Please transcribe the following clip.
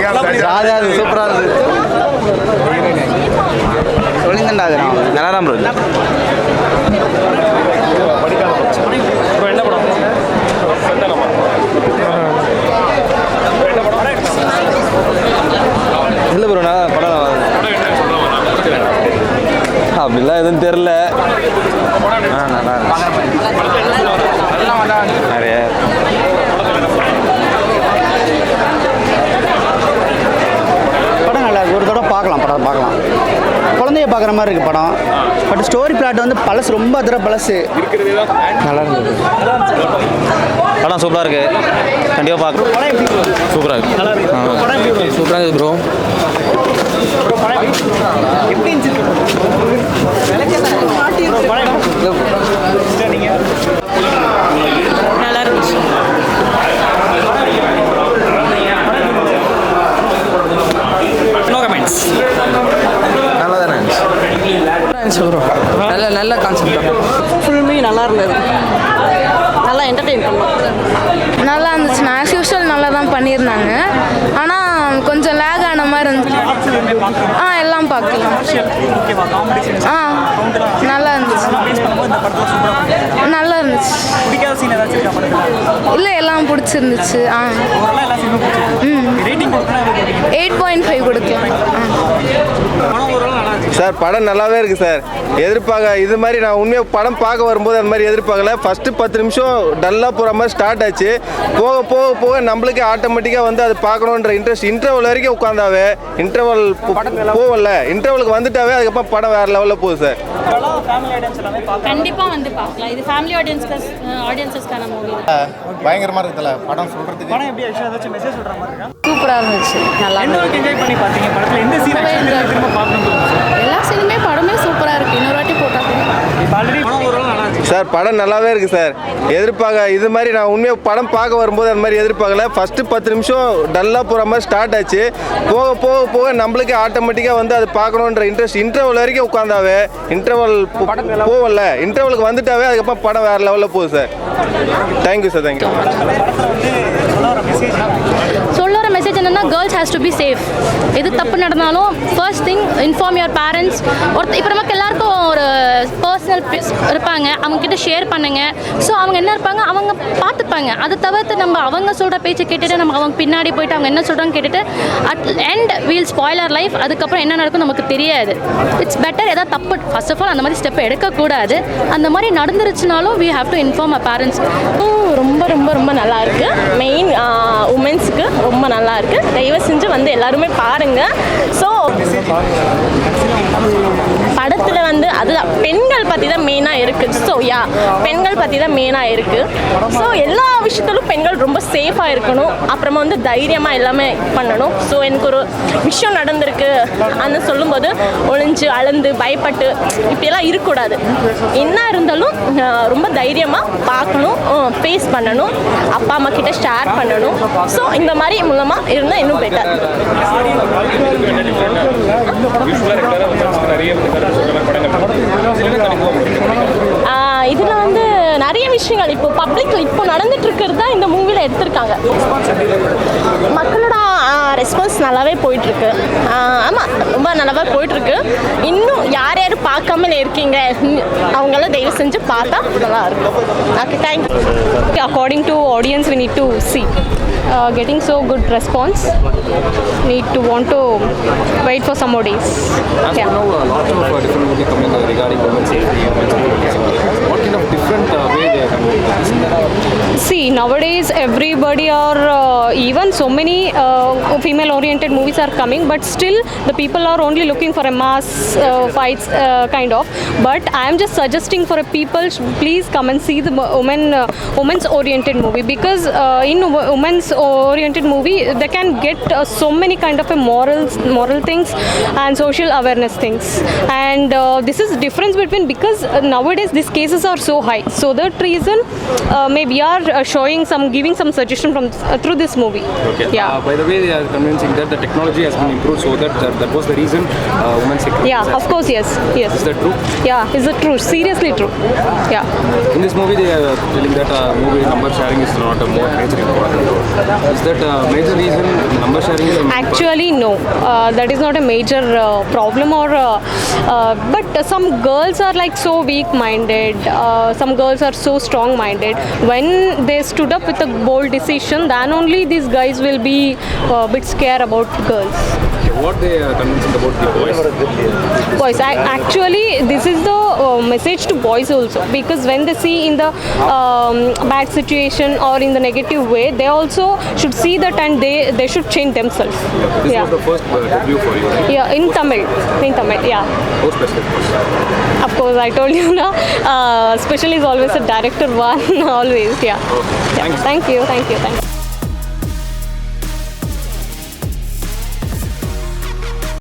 ஜாலியாக இருக்குது, சூப்பராக இருக்குது. சொல்லியிருந்தேன்டா அது நான் நல்லா தான் ப்ரோ. இல்லை ப்ரோ, நான் படம் அப்படிலாம் எதுவும் தெரில. நல்லா நிறைய படம் நல்லா இருக்கு. ஒரு தடவை பார்க்கலாம், படம் பார்க்கலாம். குழந்தைய பார்க்குற மாதிரி இருக்குது படம். பட் ஸ்டோரி பிளாட் வந்து பழசு, ரொம்ப பழசு. நல்லா இருந்தது படம், சூப்பராக இருக்குது. கண்டிப்பாக பார்க்குறோம். சூப்பராக இருக்குது, நல்லா இருக்குது. சூப்பராக இருக்குது ப்ரோ. எப்படி நல்லா இருந்துச்சு. No comments. நல்லா தானே இருந்துச்சு ப்ரோ. நல்ல கான்செப்ட். ஃபுல்லுமே நல்லா இருந்தது. நல்லா என்டர்டெயின் பண்ணோம். நல்லா இருந்துச்சு. ஆஸ் யூஷுவல் நல்லா தான் பண்ணியிருந்தாங்க. ஆனால் கொஞ்சம் லேக் ஆன மாதிரி இருந்துச்சு. எல்லாம் பார்க்கலாம். நல்லா இருந்துச்சு. நல்லா இருந்துச்சு. இல்லை, எல்லாம் பிடிச்சிருந்துச்சு. 8.5 கொடுக்கலாம். சார் படம் நல்லாவே இருக்குது சார். இது மாதிரி நான் உண்மையாக படம் பார்க்க வரும்போது அந்த மாதிரி எதிர்பார்க்கல. ஃபஸ்ட்டு 10 நிமிஷம் டல்லாக போகிற மாதிரி ஸ்டார்ட் ஆச்சு. போக போக போக நம்மளுக்கே ஆட்டோமேட்டிக்காக வந்து அது பார்க்கணுன்ற இன்டர்வல் வரைக்கும் உட்காந்தாவே இன்டர்வல் போகல. இன்டர்வலுக்கு வந்துட்டாவே அதுக்கப்புறம் படம் வேறு லெவலில் போகுது சார். கண்டிப்பாக வந்து பார்க்கலாம். இது ஃபேமிலி ஆடியன்ஸஸ்க்கான மூவி. பயங்கரமாக இருக்குதுல்ல படம் சொல்கிறதுக்கு. படம் எப்படி ஏதாச்சும் மெசேஜ் சொல்கிற மாதிரி இருக்கா? சூப்பராக இருந்துச்சு. நல்லா இருந்துச்சு. என்ஜாய் பண்ணி பார்த்தீங்க படத்தில்? எந்த சீன் திரும்ப பார்க்கணும்? எல்லா சீனுமே படமே சூப்பராக இருக்குது. இன்னொரு வாட்டி போட்டால் ஆல்ரெடி படம் ஓரளவு நல்லா இருந்துச்சு சார். படம் நல்லாவே இருக்குது சார். இது மாதிரி நான் உண்மையாக படம் பார்க்க வரும்போது அந்த மாதிரி எதிர்பார்க்கல. ஃபஸ்ட்டு 10 நிமிஷம் டல்லாக போகிற மாதிரி ஸ்டார்ட் ஆச்சு. போக போக போக நம்மளுக்கே ஆட்டோமேட்டிக்காக வந்து அது பார்க்கணுன்ற இன்டர்வல் வரைக்கும் உட்காந்தாவே இன்டர்வல் போகல. இன்டர்வலுக்கு வந்துட்டாவே அதுக்கப்புறம் படம் வேறு லெவலில் போகுது சார். Thank you sir. தேங்க்யூ. சொல்லுற மெசேஜ் என்னன்னா, girls has to be safe. எது தப்பு நடந்தாலும் first thing inform your parents. இப்போ நமக்கு எல்லாருக்கும் ஒரு பர்சனல் இருப்பாங்க, அவங்கக்கிட்ட ஷேர் பண்ணுங்க. ஸோ அவங்க என்ன இருப்பாங்க, அவங்க பார்த்துப்பாங்க. அதை தவிர்த்து நம்ம அவங்க சொல்கிற பேச்சை கேட்டுட்டு நம்ம அவங்க பின்னாடி போயிட்டு அவங்க என்ன சொல்கிறாங்க கேட்டுட்டு at end will spoil our life. அதுக்கப்புறம் என்ன நடக்கும் நமக்கு தெரியாது. இட்ஸ் பெட்டர் எதாவது தப்பு ஃபர்ஸ்ட் ஆஃப் ஆல் அந்த மாதிரி ஸ்டெப் எடுக்கக்கூடாது. அந்த மாதிரி நடந்துருச்சுனாலும் we have to inform our parents. ரொம்ப ரொம்ப ரொம்ப நல்லா இருக்கு. மெயின் உமன்ஸுக்கு ரொம்ப நல்லா இருக்கு. தயவு செஞ்சு வந்து எல்லாருமே பாருங்க. ஸோ படத்தில் வந்து அதுதான் பெண்கள் பற்றி தான் மெயினாக இருக்குது. ஸோ பெண்கள் பற்றி தான் மெயினாக இருக்குது. ஸோ எல்லா விஷயத்திலும் பெண்கள் ரொம்ப சேஃபாக இருக்கணும். அப்புறமா வந்து தைரியமாக எல்லாமே பண்ணணும். ஸோ எனக்கு ஒரு விஷயம் நடந்திருக்கு அந்த சொல்லும்போது ஒளிஞ்சு அழுந்து பயப்பட்டு இப்படியெல்லாம் இருக்கக்கூடாது. என்ன இருந்தாலும் ரொம்ப தைரியமாக பார்க்கணும், ஃபேஸ் பண்ணணும், அப்பா அம்மா கிட்ட ஷேர் பண்ணணும். ஸோ இந்த மாதிரி மூலமாக இருந்தால் இன்னும் பெட்டர். இதில் வந்து நிறைய விஷயங்கள் இப்போ பப்ளிக்கில் இப்போ நடந்துட்டு இருக்கிறது தான் இந்த மூவியில் எடுத்திருக்காங்க. மக்களோட ரெஸ்பான்ஸ் நல்லாவே போயிட்டுருக்கு. ஆமாம், ரொம்ப நல்லாவே போயிட்டுருக்கு. இன்னும் யார் யார் பார்க்காமல இருக்கீங்க அவங்களாம் தயவு செஞ்சு பார்த்தா நல்லா இருக்கும். Okay, thank you. According to audience, we need to see. Getting so good response, need to want to wait for some more days. As you know, a lot of different movies coming regarding women's safety, women's movies. What kind of different way they are coming? See, nowadays everybody are even so many female oriented movies are coming, but still the people are only looking for a mass fights kind of. But I am just suggesting for a people, please come and see the women's oriented movie, because in women's oriented movie they can get so many kind of a moral things and social awareness things. And this is difference between, because nowadays these cases are so high. So that reason maybe we are giving some suggestion from through this movie. Okay. Yeah. By the way, they are convincing that the technology has been improved, so that was the reason women's security. Yeah, of course, yes. Is that true? Yeah, is it true? Seriously true. Yeah. In this movie, they are telling that movie number sharing is not a more major important. Is that a major reason number sharing is Actually, no. That is not a major problem, or but some girls are like so weak-minded. Some girls are so strong-minded. When they stood up with a bold decision, then only these guys will be a bit scared about girls. What they are convincing about the boys? Boys, actually, this is the message to boys also, because when they see in the bad situation or in the negative way, they also should see that and they should change themselves. This Yeah. was the first debut for you, right? Yeah, in Tamil, yeah. How special it was? Of course, I told you now. Special is always a director one, always. Yeah. Okay. Yeah. Thank you.